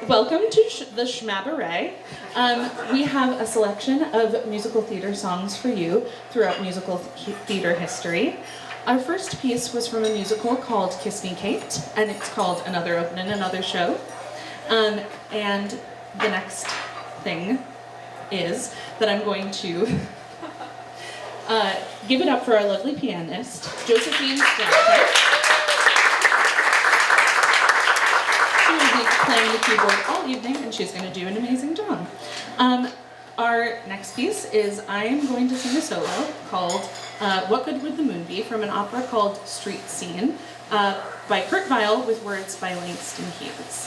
Welcome to the Cabaret. We have a selection of musical theater songs for you throughout musical theater history. Our first piece was from a musical called Kiss Me Kate, and it's called Another Open and Another Show. And the next thing is that I'm going to give it up for our lovely pianist, Josephine Stratton. She will be playing the keyboard all evening, and she's going to do an amazing job. Our next piece is I am going to sing a solo called What Good Would the Moon Be from an opera called Street Scene by Kurt Weill with words by Langston Hughes.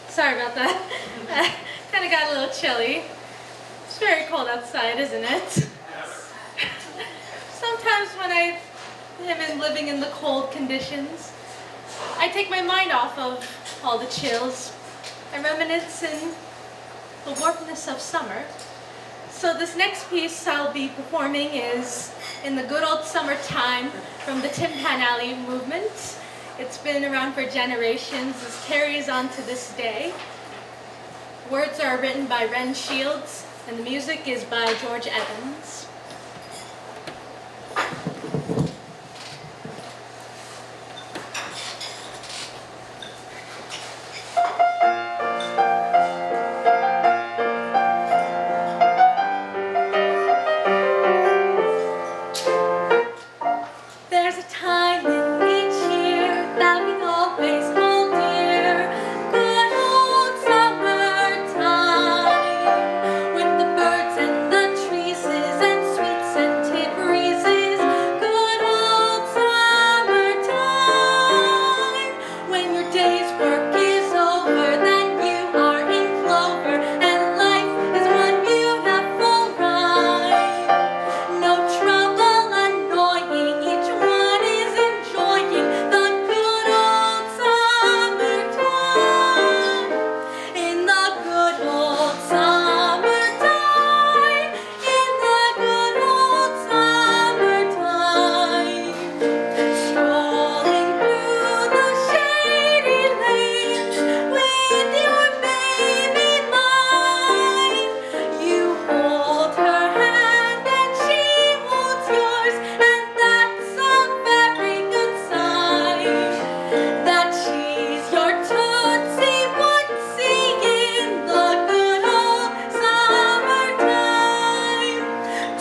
Sorry about that. Kind of got a little chilly. It's very cold outside, isn't it? Sometimes when I am living in the cold conditions, I take my mind off of all the chills. I reminisce in the warmness of summer. So this next piece I'll be performing is In the Good Old Summertime from the Tin Pan Alley movement. It's been around for generations. This carries on to this day. Words are written by Ren Shields, and the music is by George Evans. There's a time in each year that we always hold dear. Good old summertime, with the birds and the trees and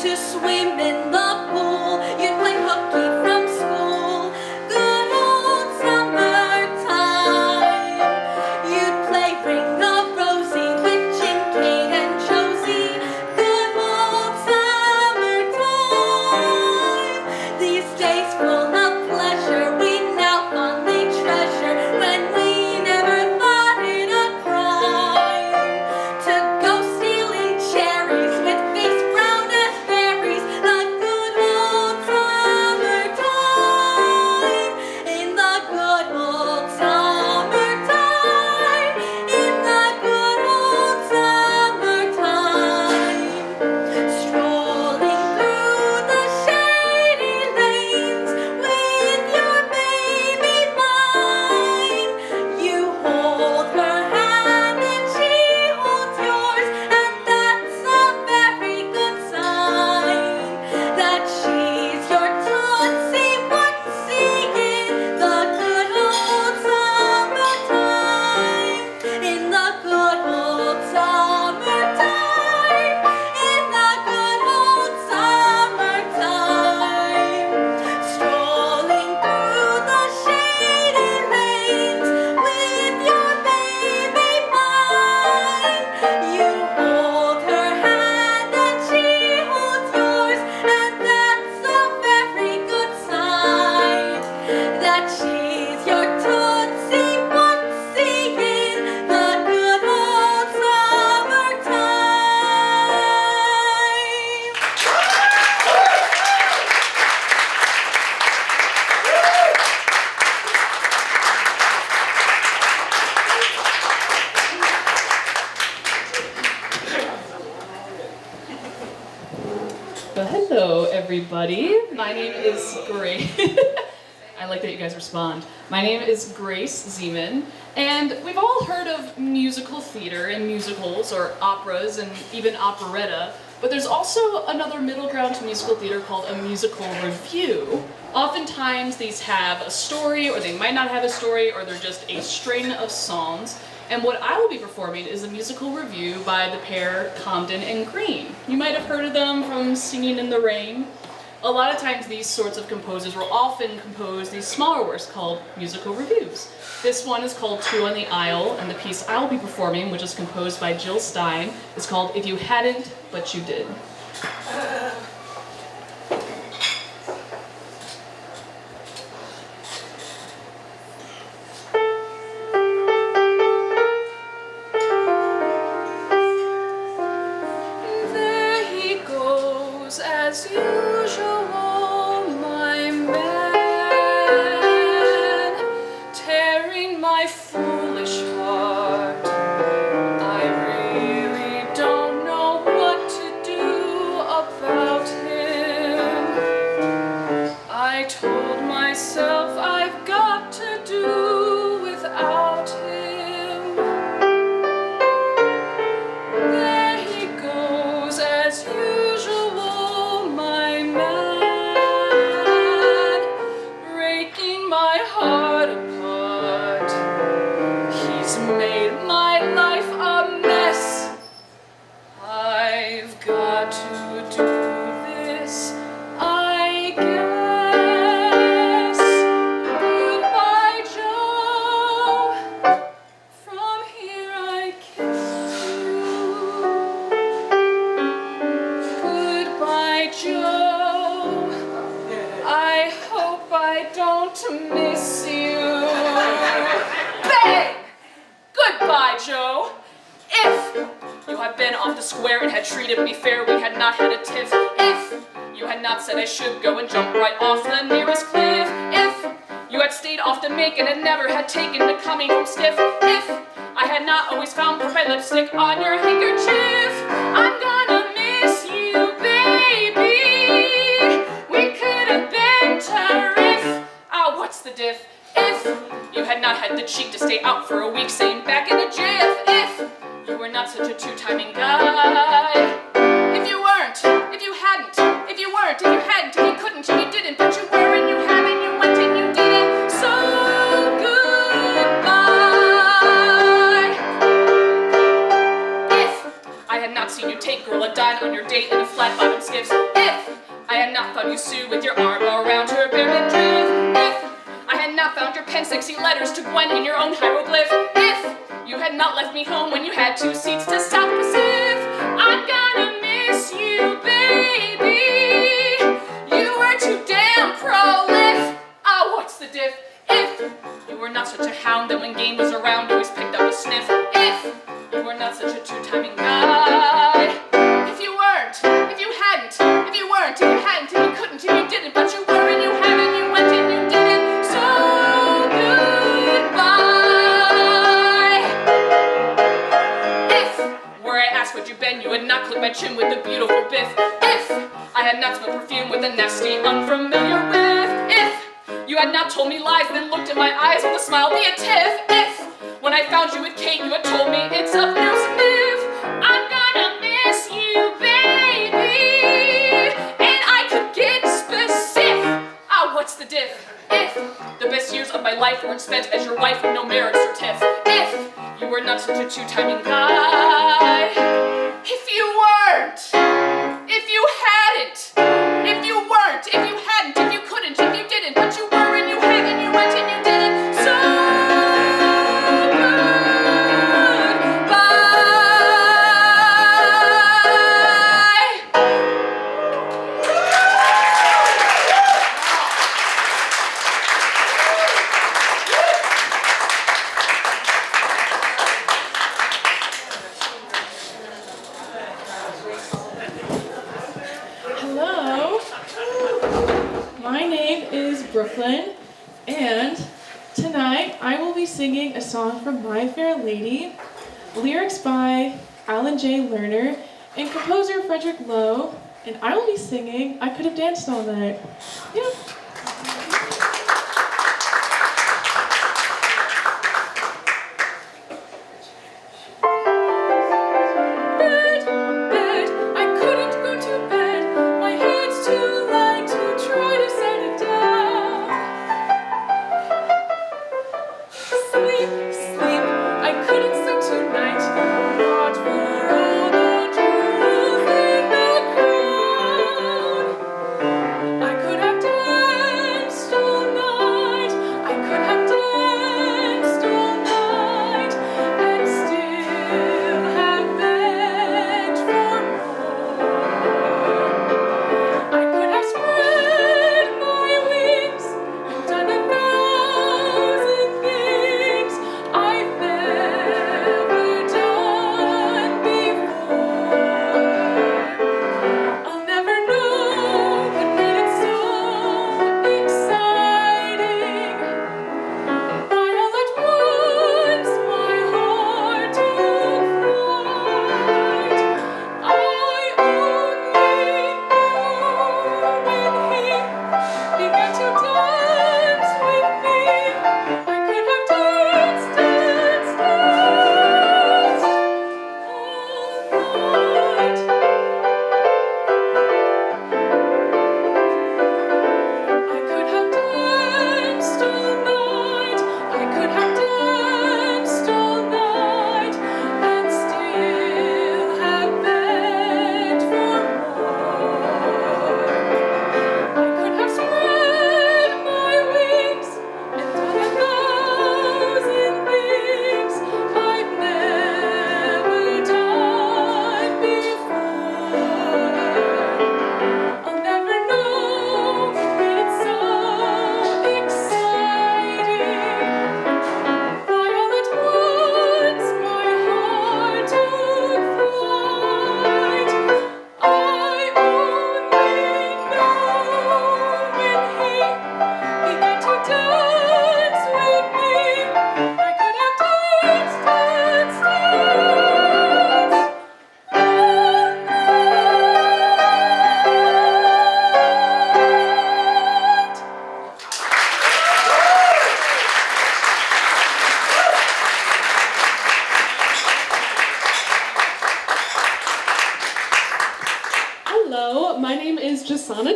to swim in the pool. You'd play hooky from school. Good old summertime. You'd play Ring of Rosie with Jim, Kate, and Josie. Good old summertime. These days full of pleasure we now fondly treasure, when we never thought it a crime to go stealing cherries with face brown as berries. The good old summertime. In the good old summertime. In the good old summertime. Strolling through the shady lanes with your baby mine. You hold her hand and she holds yours, and that's a very good sign that she's your Tootsie Wootsie in the good old summertime. In the good old summertime. In the good old summertime. Strolling through the shady lanes with your baby mine. You hold her hand and she holds yours, and that's a very good sign that she's your Tootsie Wootsie in the good old summertime. Well, hello, everybody. My name is Grace. I like that you guys respond. My name is Grace Zeman, and we've all heard of musical theater and musicals, or operas, and even operetta, but there's also another middle ground to musical theater called a musical revue. Oftentimes these have a story, or they might not have a story, or they're just a string of songs. And what I will be performing is a musical revue by the pair Comden and Green. You might have heard of them from Singing in the Rain. A lot of times these sorts of composers will often compose these smaller works called musical revues. This one is called Two on the Aisle, and the piece I will be performing, which is composed by Jill Stein, is called If You Hadn't, But You Did. There he goes as usual, my man, tearing my foolish heart. I really don't know what to do about him. I told myself I've got to do without him. There he goes as usual, my man, breaking my heart apart. He's made my life a mess. I've got to do this, I guess. Goodbye, Joe. From here I kiss you. Goodbye, Joe. I hope I don't miss you. Bang! Goodbye, Joe. If you had been off the square and had treated me fair, we had not had a tiff. If you had not said I should go and jump right off the nearest cliff. If you had stayed off to make and had never had taken to coming home stiff. If I had not always found purple lipstick on your handkerchief. I'm gonna miss you, baby. We could have been terrific. Oh, what's the diff? If you had not had the cheek to stay out for a week, saying back in a jiff. If you were not such a two-timing guy. If you weren't, if you hadn't, if you weren't, if you hadn't, if you couldn't, if you didn't, but you were and you have and you went and you didn't. So goodbye. If I had not seen you take girl a dime on your date in a flat-bottom skiffs. on you, Sue, with your arm around her bare midriff. If I had not found your pen 60 letters to Gwen in your own hieroglyph. If you had not left me home when you had 2 seats to South Pacific. I'm gonna miss you, baby. You were too damn prolific. Ah, what's the diff? If you were not such a hound that when game was around always picked up a sniff. If you were not such a two-timing guy. If you weren't, if you hadn't, if you weren't, if you hadn't, if you couldn't, if you didn't, but you were and you haven't, you went and you didn't. So goodbye. If were I asked what you'd been, you would not clip my chin with a beautiful biff. If I had not smelled perfume with a nasty unfamiliar whiff. If you had not told me lies, then looked in my eyes with a smile, be a tiff. If, when I found you with Kate, you had told me it's of no sniff. I'm gonna miss you, baby, and I could get specific. Ah, what's the diff? If the best years of my life weren't spent as your wife with no marriage certif. If you were not such a two-timing guy. If you weren't, if you hadn't, if you weren't, if you hadn't, if you couldn't, if you didn't, but you were and you haven't, you went and you didn't. So Hello, my name is Brooklyn, and tonight I will be singing a song from My Fair Lady, lyrics by Alan J. Lerner and composer Frederick Lowe, and I will be singing I Could Have Danced All Night. Yeah.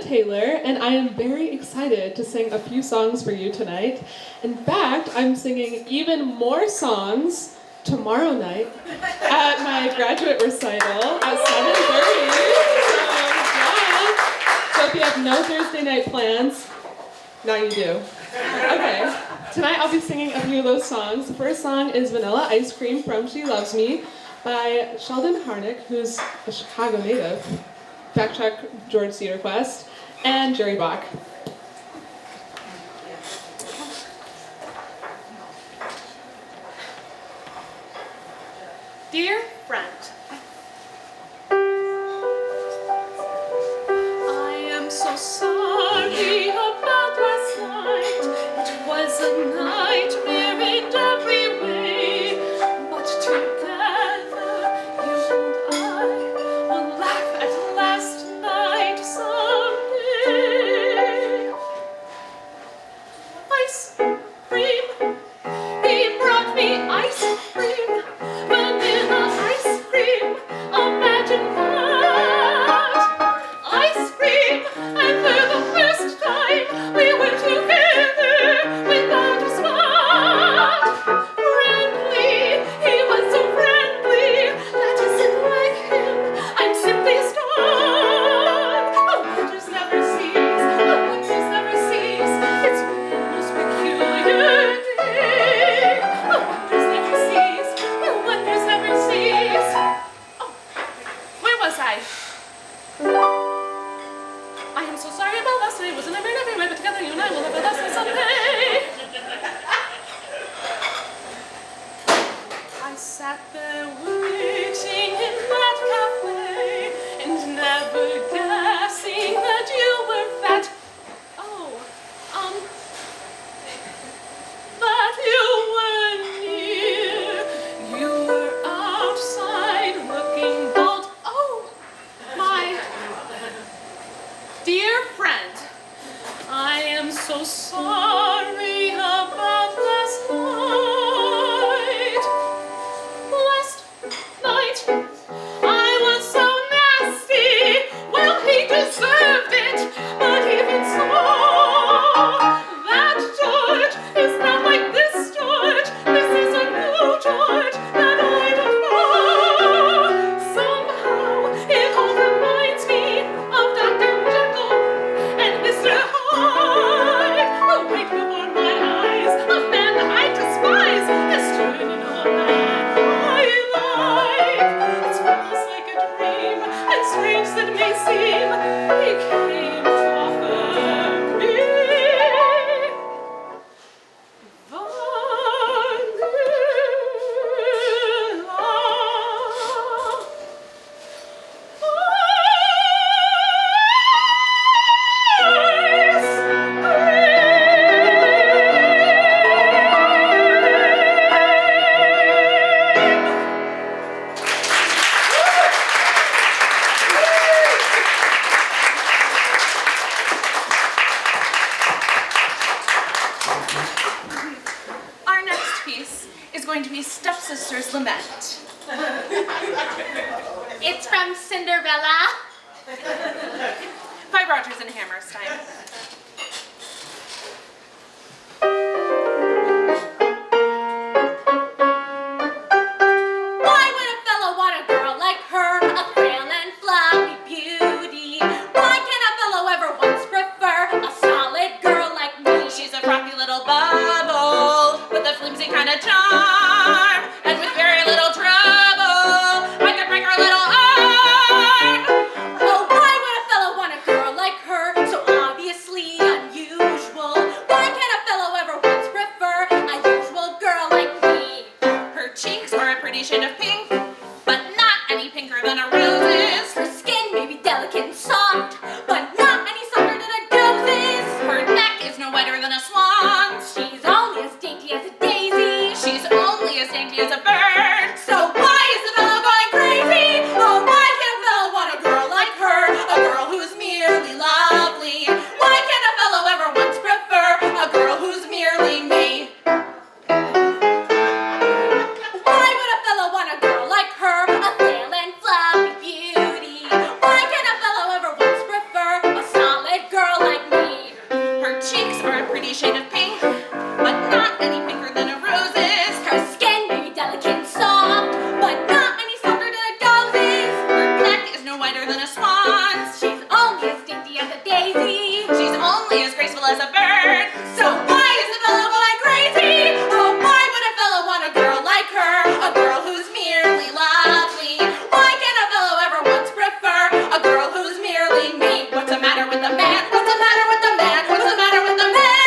Taylor, and I am very excited to sing a few songs for you tonight. In fact, I'm singing even more songs tomorrow night at my graduate recital at 7:30. So if you have no Thursday night plans? Now you do. Okay, tonight I'll be singing a few of those songs. The first song is Vanilla Ice Cream from She Loves Me by Sheldon Harnick, who's a Chicago native. Fact check George Cedarquest, and Jerry Bach. Dear friend, I am so sorry about last night. It was a nightmare in every way, but together you and I will laugh at last night someday. Ice cream, he brought me ice cream. Vanilla ice cream, imagine that. Ice cream, and for the first time we were together without a spot. Friendly, he was so friendly. That isn't like him, I'm simply stunned. The wonders never cease, the wonders never cease. It's been the most peculiar day. The wonders never cease. The wonders never cease. Oh, where was I? I am so sorry about last night. It was a nightmare everywhere, but together you and I will have a last night someday. I sat there waiting in that cafe and never guessing that you were fat. Oh, that you were near. You were outside looking bold. Oh, my dear friend, I am so sorry about last night. Last night, I was so nasty. Well, he deserved it, but even so, that George is not like this George. This is a new George that I don't know. Somehow, it all reminds me of Dr. Jekyll and Mr. Hyde. Right before my eyes, a man I despise is turning on a man I like. It's almost like a dream, and strange as it may seem, he came to offer me Our next piece is going to be Stepsister's Lament. It's from Cinderella. By Rodgers and Hammerstein. Why would a fellow want a girl like her, a frail and fluffy beauty? Why can't a fellow ever once prefer a solid girl like me? She's a frothy little bubble with a flimsy kind of charm, and with very little trouble, I could break her little arm. Oh, why would a fellow want a girl like her, so obviously unusual? Why can't a fellow ever once prefer a usual girl like me? Her cheeks are a pretty shade of pink, but not any pinker than a rose's. Her skin may be delicate and soft, but not any softer than a dose's. Her neck is no whiter than a swan's. She's only as dainty as a daisy. She's only as dainty as a bird. So why is the fellow going crazy? Oh, why can't a fellow want a girl like her? A girl who's merely lovely. Why can't a fellow ever once prefer a girl who's merely me? Why would a fellow want a girl like her? A frail and fluffy beauty. Why can't a fellow ever as a bird. So why is the fellow going crazy? Oh, why would a fellow want a girl like her? A girl who's merely lovely. Why can a fellow ever once prefer a girl who's merely me? What's the matter with the man? What's the matter with the man? What's the matter with the man?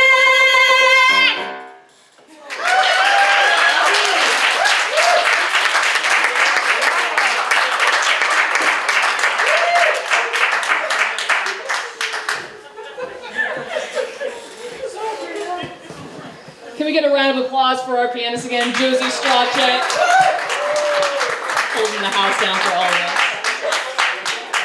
Can we get a round of applause for our pianist again, Josie Strachek? Holding the house down for all of us.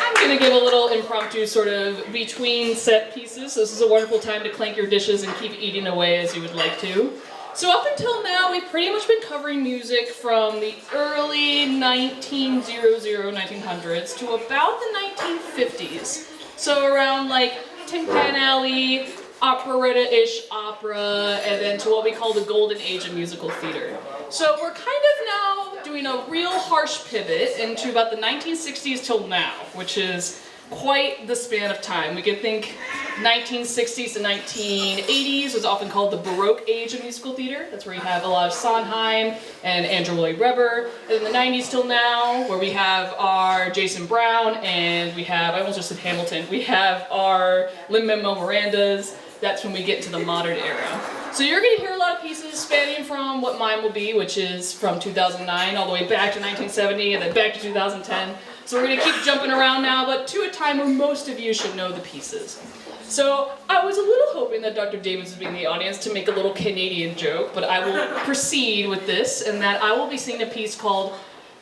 I'm gonna give a little impromptu sort of between set pieces. So this is a wonderful time to clank your dishes and keep eating away as you would like to. So up until now, we've pretty much been covering music from the early 1900s to about the 1950s. So around like Tin Pan Alley, operetta-ish opera, and then to what we call the golden age of musical theater. So we're kind of now doing a real harsh pivot into about the 1960s till now, which is quite the span of time. We can think 1960s to 1980s was often called the Baroque age of musical theater. That's where you have a lot of Sondheim and Andrew Lloyd Webber. And in the 90s till now, where we have our Jason Brown and we have, I almost just said Hamilton, we have our Lin-Manuel Mirandas. That's when we get into the modern era. So you're going to hear a lot of pieces spanning from what mine will be, which is from 2009 all the way back to 1970 and then back to 2010. So we're going to keep jumping around now, but to a time where most of you should know the pieces. So I was a little hoping that Dr. Davis would be in the audience to make a little Canadian joke, but I will proceed with this, and that I will be singing a piece called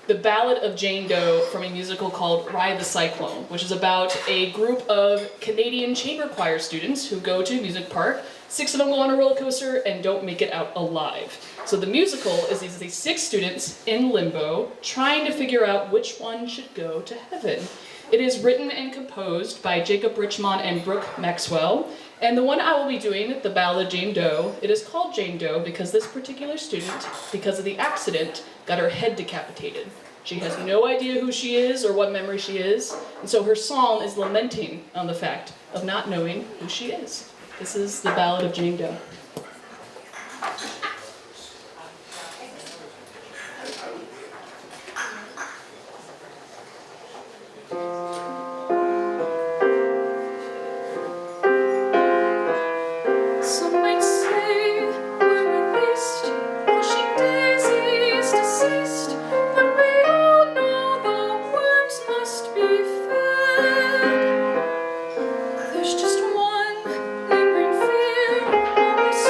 The Ballad of Jane Doe from a musical called Ride the Cyclone, which is about a group of Canadian chamber choir students who go to a music park. 6 of them go on a roller coaster and don't make it out alive. So the musical is these 6 students in limbo trying to figure out which one should go to heaven. It is written and composed by Jacob Richmond and Brooke Maxwell. And the one I will be doing, The Ballad of Jane Doe, it is called Jane Doe because this particular student, because of the accident, got her head decapitated. She has no idea who she is or what memory she is, and so her song is lamenting on the fact of not knowing who she is. This is The Ballad of Jane Doe. Some might say we're released, pushing daisies deceased, but we all know the worms must be fed. There's just one lingering fear, always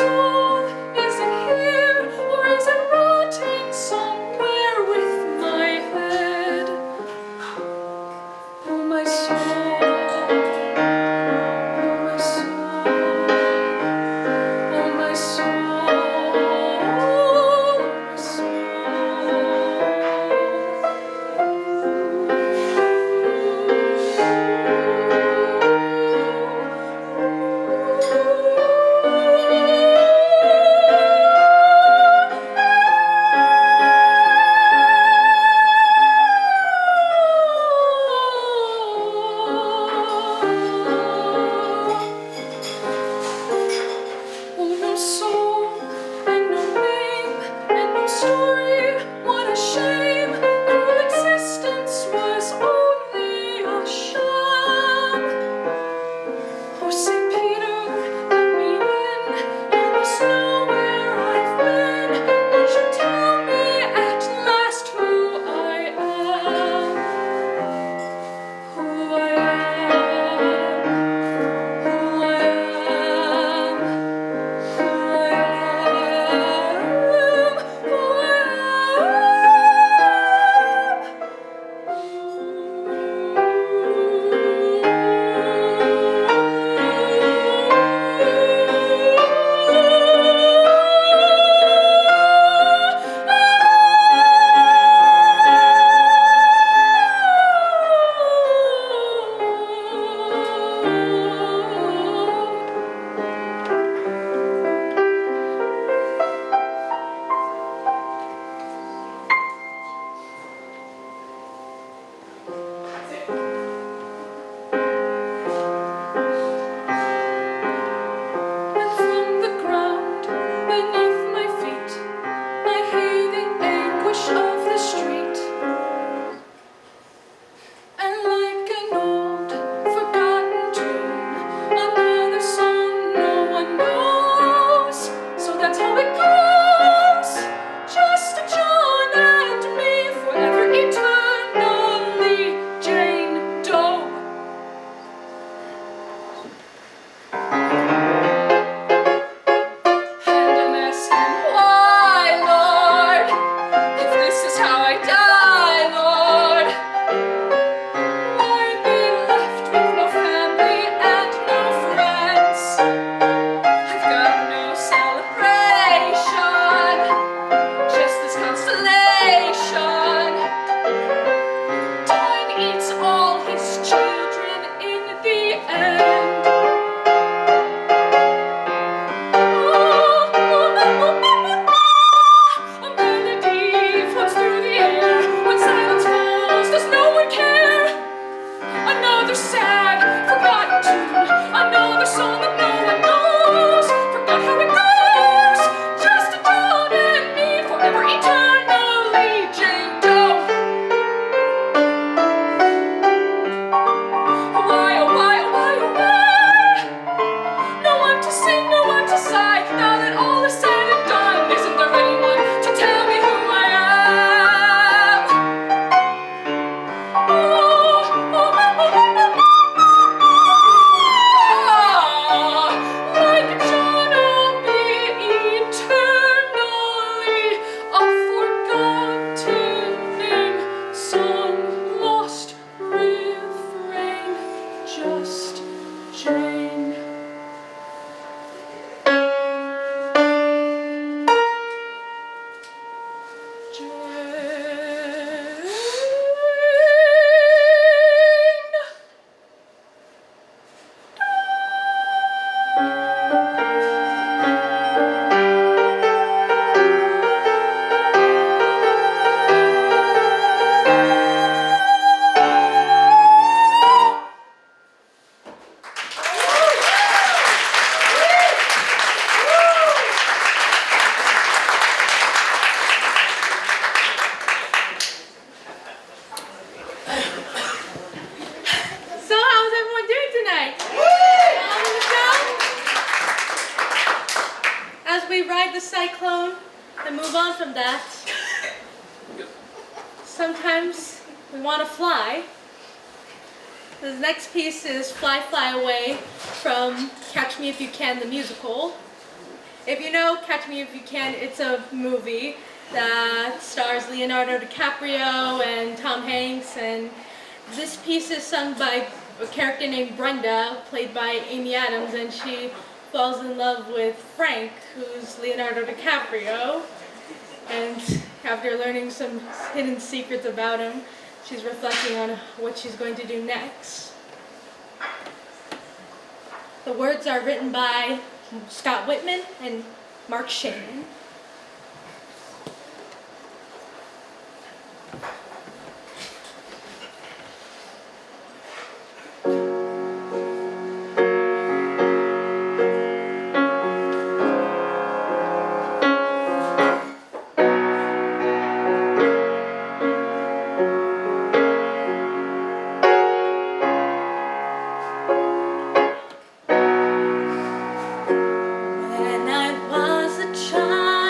we ride the cyclone and move on from that. Sometimes we want to fly. The next piece is Fly, Fly Away from Catch Me If You Can, the musical. If you know Catch Me If You Can, it's a movie that stars Leonardo DiCaprio and Tom Hanks, and this piece is sung by a character named Brenda, played by Amy Adams, and she falls in love with Frank, who's Leonardo DiCaprio, and after learning some hidden secrets about him, she's reflecting on what she's going to do next. The words are written by Scott Whitman and Mark Shaman. When I was a child,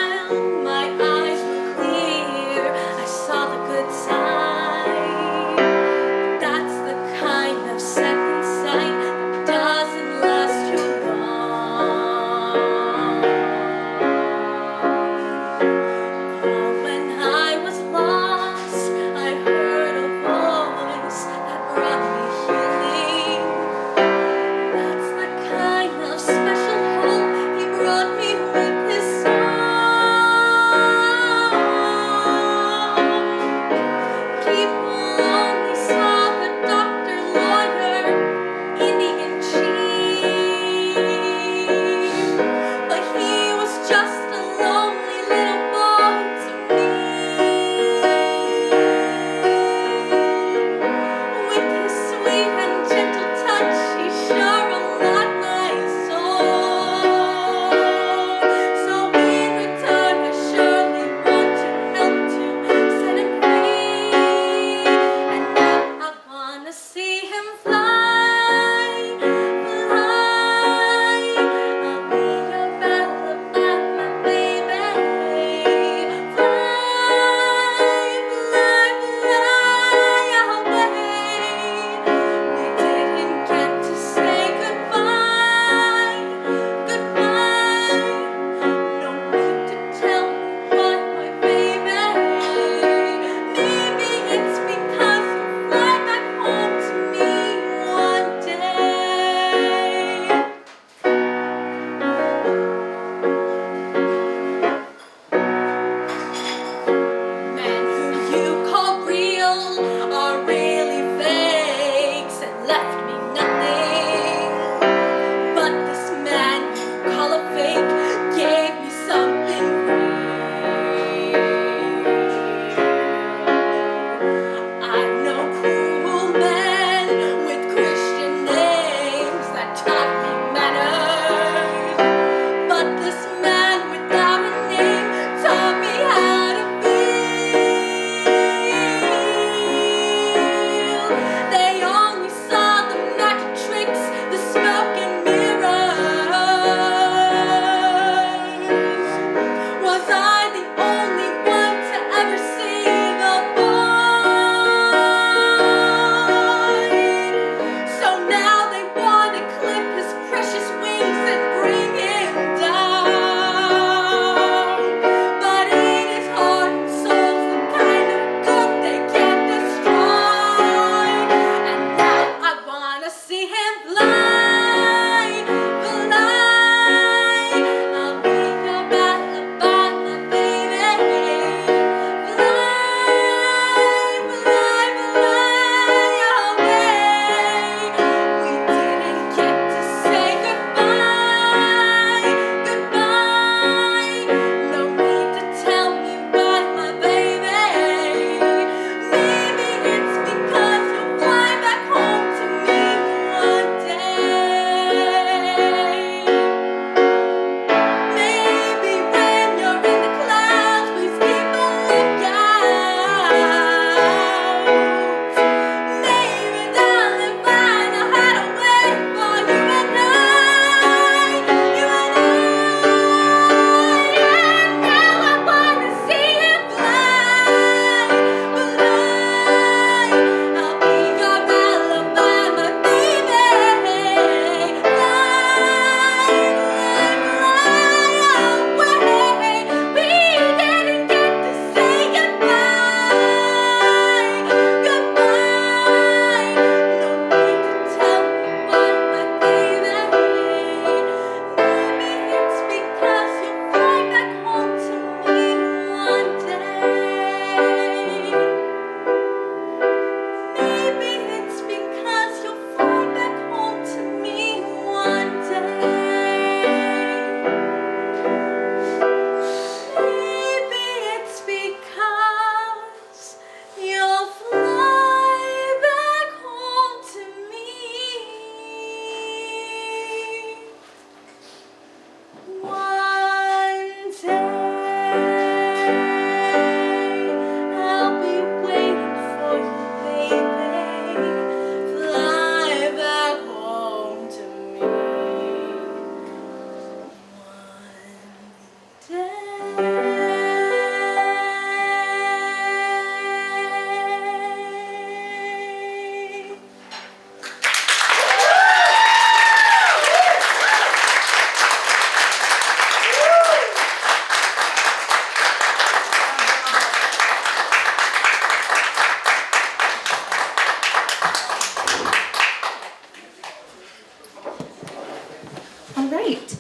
right.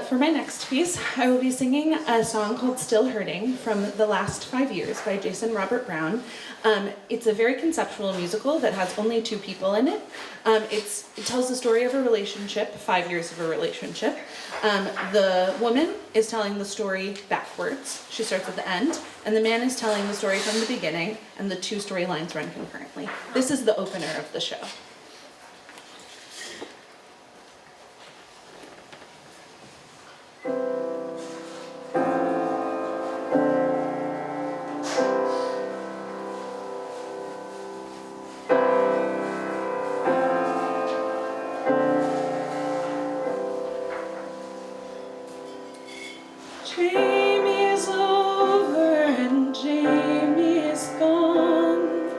For my next piece, I will be singing a song called Still Hurting from The Last 5 Years by Jason Robert Brown. It's a very conceptual musical that has only 2 people in it. It tells the story of a relationship, 5 years of a relationship. The woman is telling the story backwards. She starts at the end, and the man is telling the story from the beginning, and the 2 storylines run concurrently. This is the opener of the show. Jamie's over and Jamie's gone.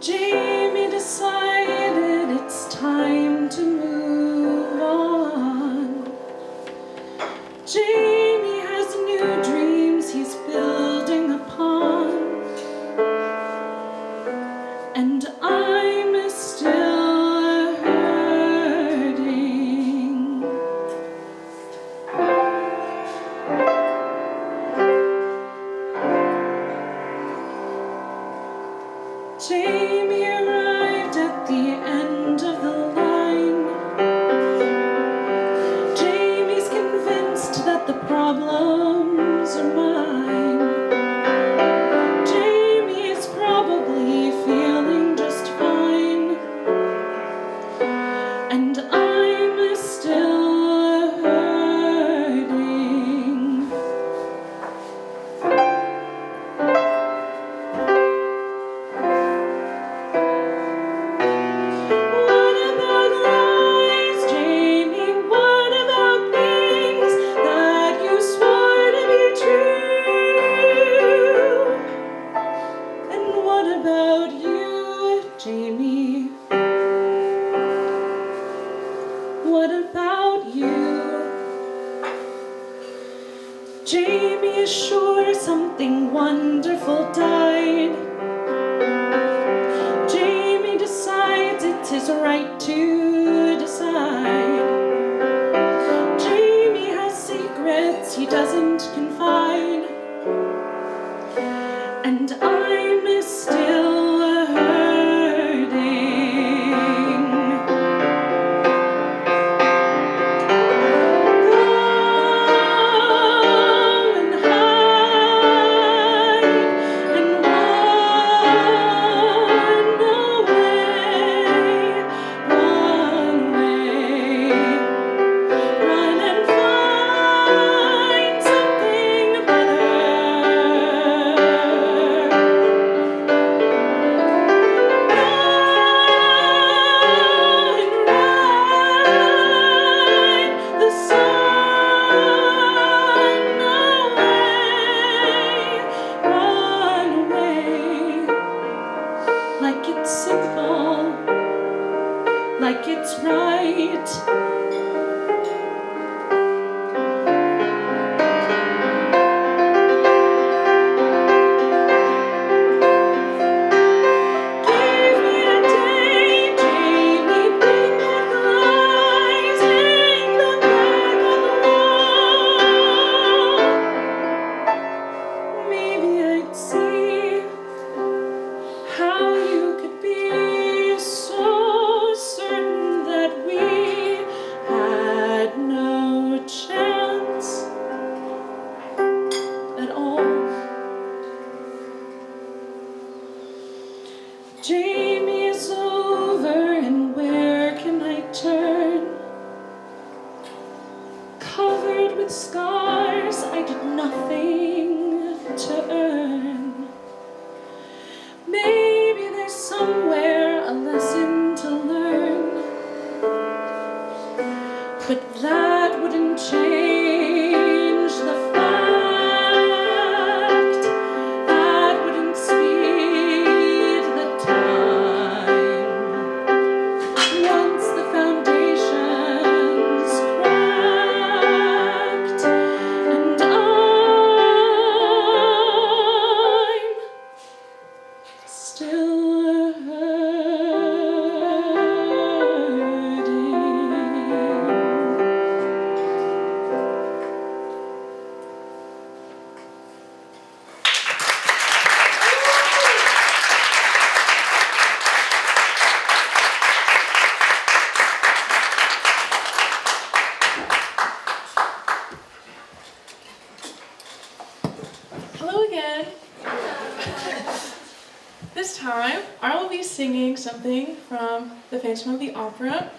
Jamie decided it's time to move on. Jamie has new dreams he's building upon. And I'm still hurting. Jamie arrived at the end of the line. Jamie's convinced that the problems are mine. Jamie is probably feeling just fine. And I'm still hurting. What about lies, Jamie? What about things that you swore to be true? And what about you, Jamie? What about you? Jamie is sure something wonderful died. Jamie decides it's his right to decide. Jamie has secrets he doesn't confide. And I'm still hurting. Go and hide and run away, run away, run and find something better. Ride the sun away, run away, like it's simple, like it's right. Give me a day, Jamie, bring back the lies, hang them back on the wall. Maybe I'd see how you could be so certain that we had no chance at all. Jamie is over, and where can I turn? Covered with scars I did nothing to earn. Maybe there's somewhere a lesson to learn, but that wouldn't change the fact. That wouldn't speed the time. Once the foundation's cracked, and I'm still hurting. singing something from The Phantom of the Opera.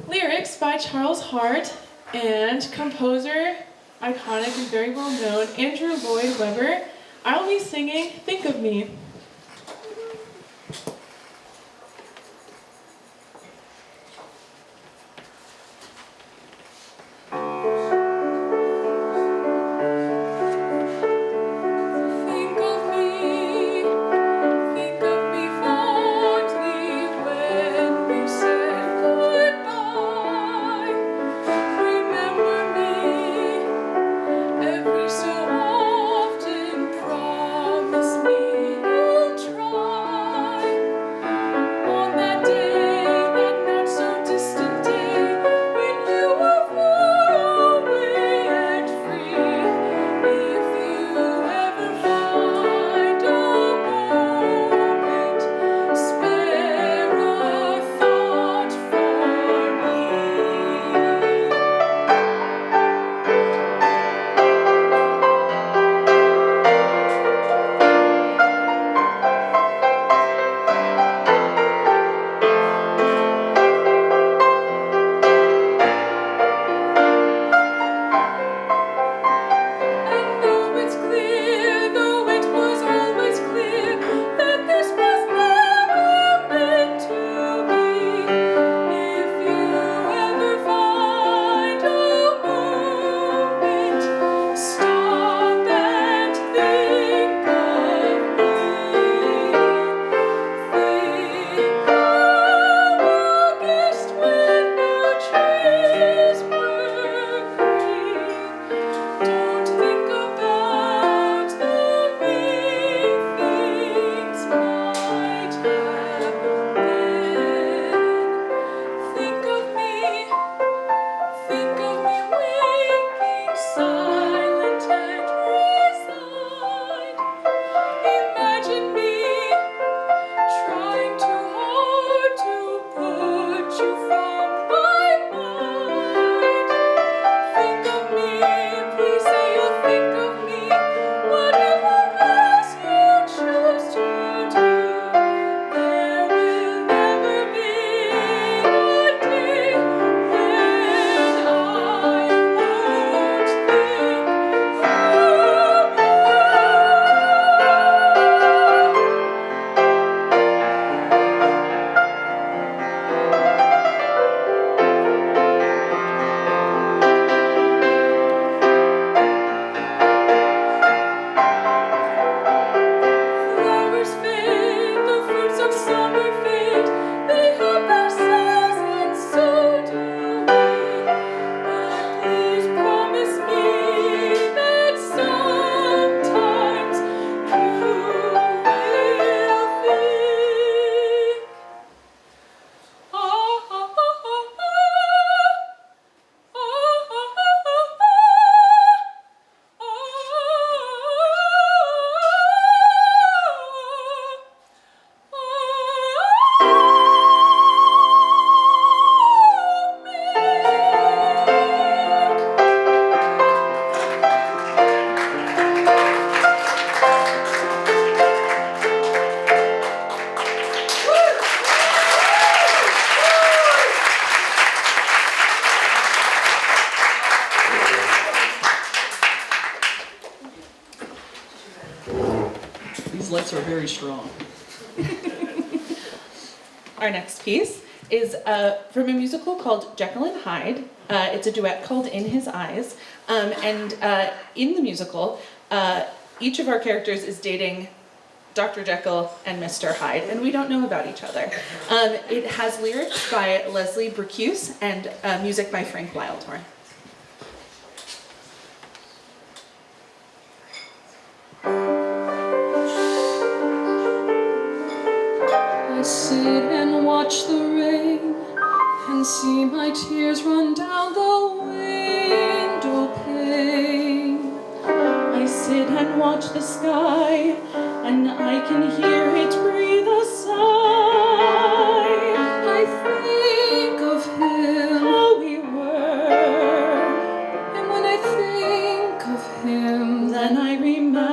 Lyrics by Charles Hart and composer, iconic and very well known, Andrew Lloyd Webber. I'll be singing Think of Me. Are very strong. Our next piece is from a musical called Jekyll and Hyde. It's a duet called In His Eyes. And in the musical, each of our characters is dating Dr. Jekyll and Mr. Hyde, and we don't know about each other. It has lyrics by Leslie Bracuse and music by Frank Wildhorn. I sit and watch the rain and see my tears run down the window pane. I sit and watch the sky and I can hear it breathe a sigh. I think of him, How we were, and when I think of him, then I remember.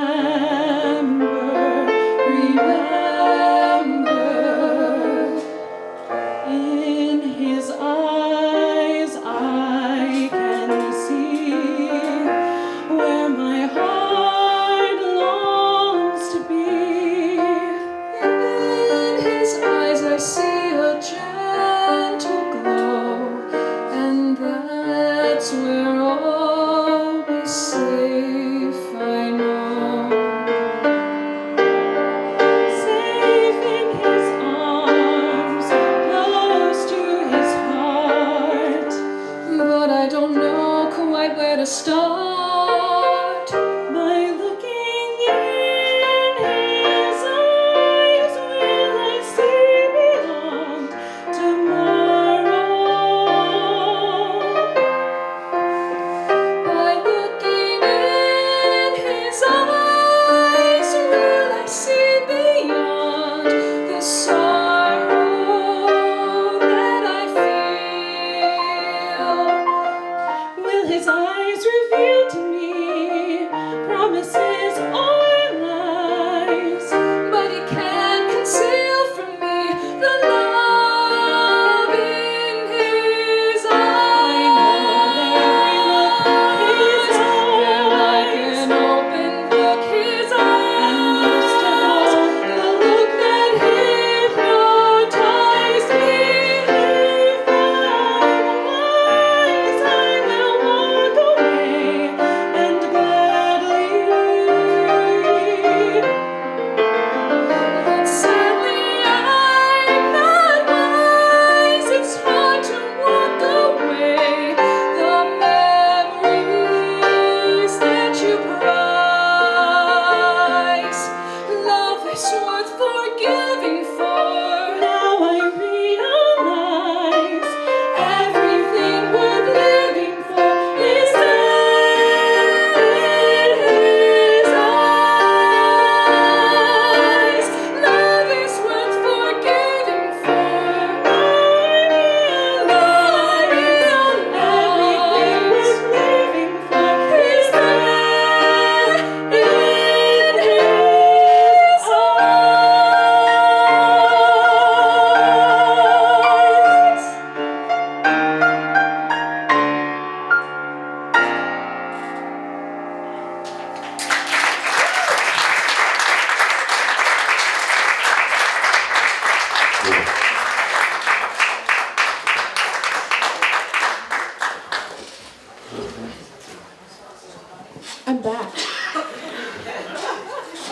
I'm back.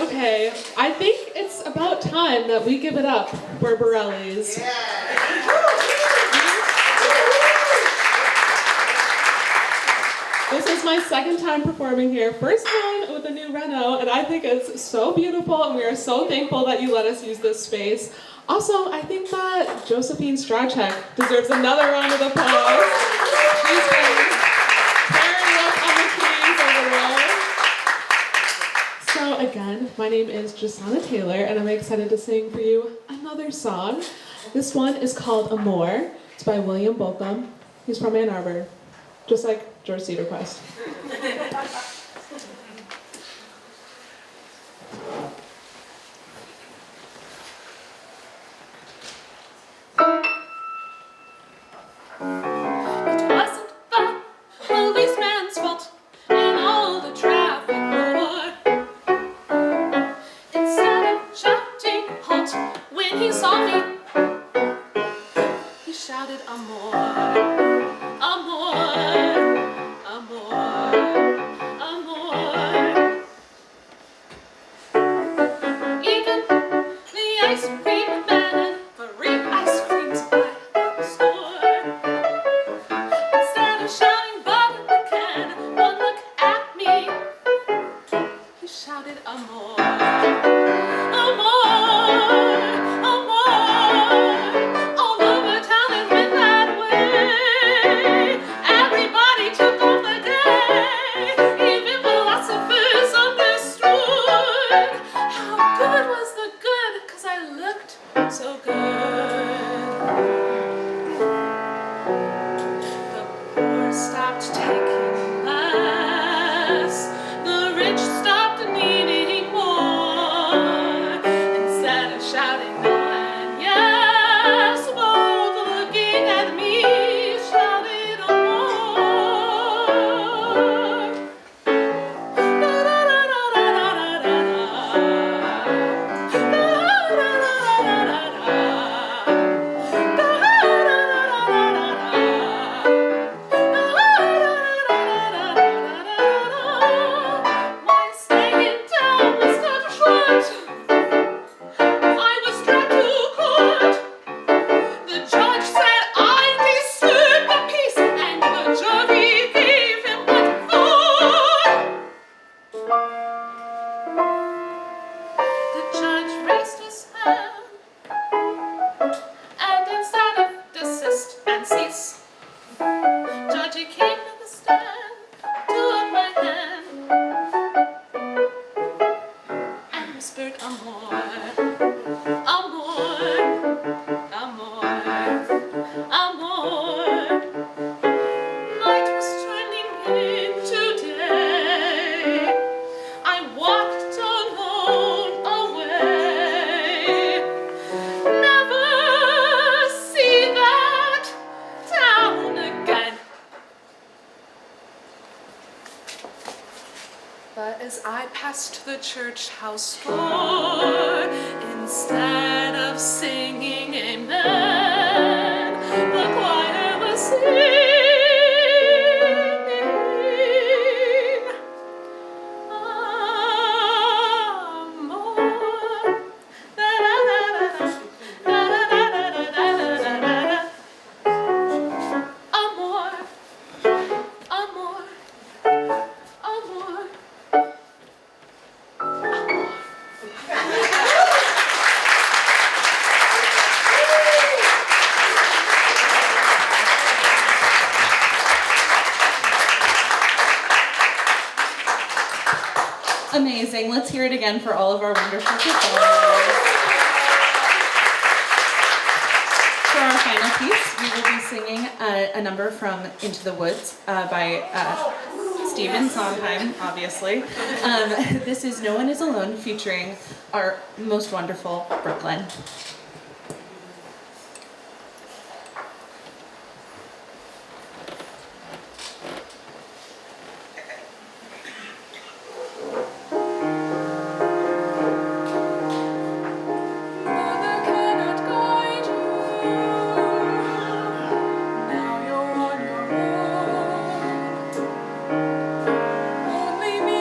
Okay, I think it's about time that we give it up for Borelli's. This is my second time performing here. First time with a new reno, and I think it's so beautiful, and we are so thankful that you let us use this space. Also, I think that Josephine Strachek deserves another round of applause. She's been tearing up on the keys over there. So again, my name is Jasana Taylor, and I'm excited to sing for you another song. This one is called Amor. It's by William Bolcom. He's from Ann Arbor, just like George Cedarquist. It wasn't the policeman's fault in all the traffic roar. Instead of shouting halt when he saw me, he shouted amor, amor, amor, amor. Even the ice cream man and free ice creams by the store. Instead of shouting Bob in the can, one look at me, he shouted amor, amor, amor. All over town it went that way. Everybody took off the day. Even philosophers understood how good was the good, 'cause I looked so good. The poor stopped taking less. The rich stopped needing more. Instead of shouting no and yes, both looking at me, shouted amor. My staying down was cut short. I was dragged to court. The judge said I disturbed the peace, and the jury gave him what for. The judge raised his hand, and instead of desist and cease, Judge came to the stand, took my hand, and whispered amor, amor, amor, amor. Night was turning into day. I walked alone away. Never see that town again. But as I passed the church house door, instead of singing amen, the choir was singing amor. Da-da-da-da-da, da-da-da-da-da-da-da-da. Amor, amor, amor. Amazing. Let's hear it again for all of our wonderful performers. For our final piece, we will be singing a number from Into the Woods by Stephen Sondheim, obviously. This is No One Is Alone, featuring our most wonderful Brooklyn. Mother cannot guide you. Now you're on your own. Only me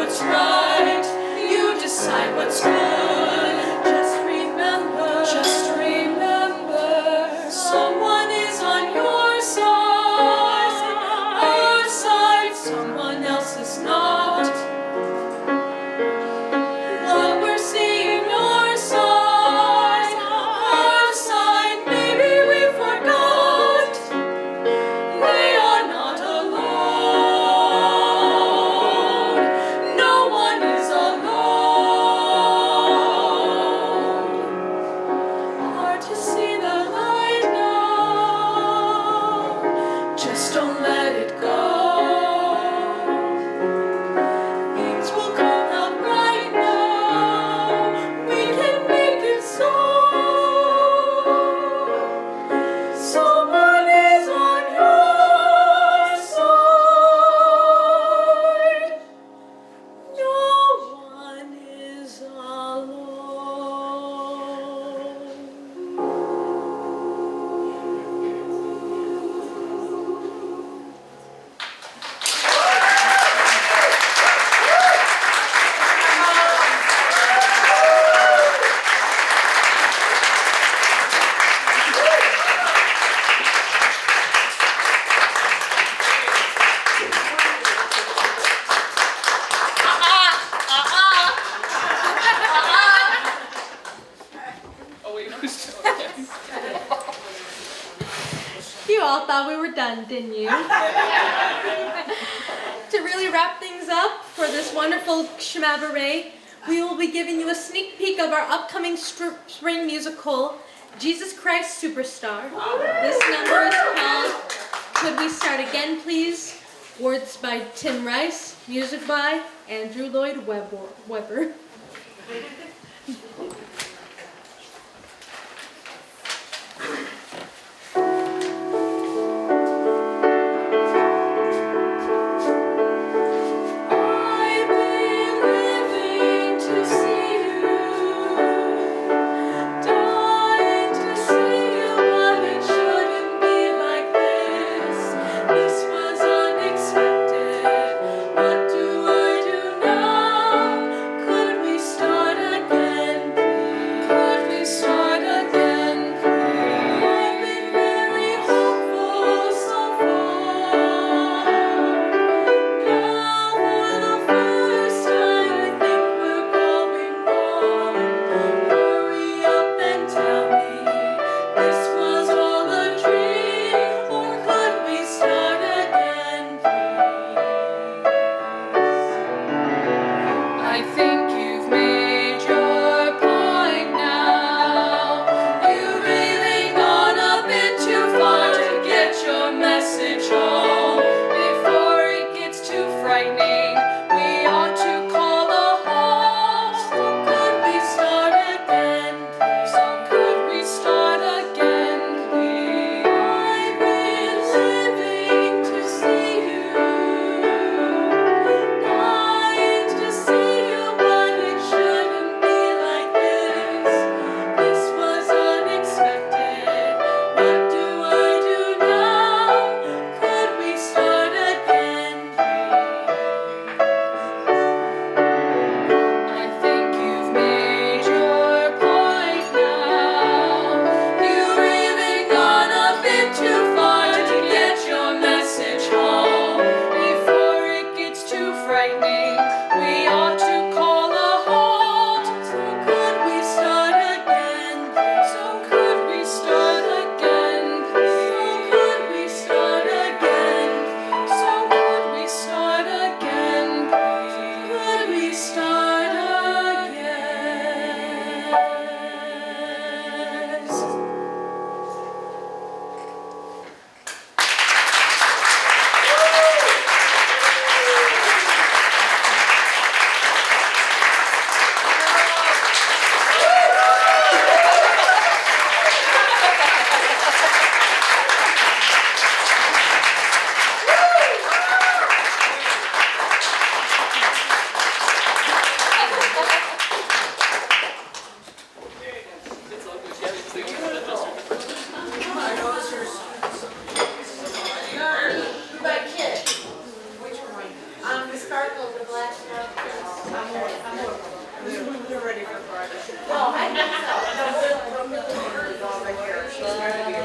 what's right. You decide what's good. Just remember, someone is on your side. Our side, someone else is not. What we're seeing, your side, our side, maybe we forgot. We are not alone. No one is alone. Hard to see the light now. Just don't let it go. Things will come out right now. We can make it so. Someone is on your side. No one is alone. Oh wait, who's still yes. You all thought we were done, didn't you? To really wrap things up for this wonderful Cabaret, we will be giving you a sneak peek of our upcoming spring musical, Jesus Christ Superstar. This number is called Could We Start Again, Please? Words by Tim Rice, music by Andrew Lloyd Webber. I've been living to see you, dying to see you, but it shouldn't be like this. This was unexpected. What do I do now? Could we start again, please? Could we start again, please? I've been very hopeful so far. Now for the first time I think we're going wrong. Hurry up and tell me this was all a dream, or could we start again, please? I think you've made your point now. You've really gone a bit too far to get your message home. Before it gets too frightening, we ought to call a halt. So could we start again, please? So could we start again, please? I've been living to see you, dying to see you, but it shouldn't be like this. This was unexpected. What do I do now? Could Oh, I think so. No, the military is all right here. She's trying to be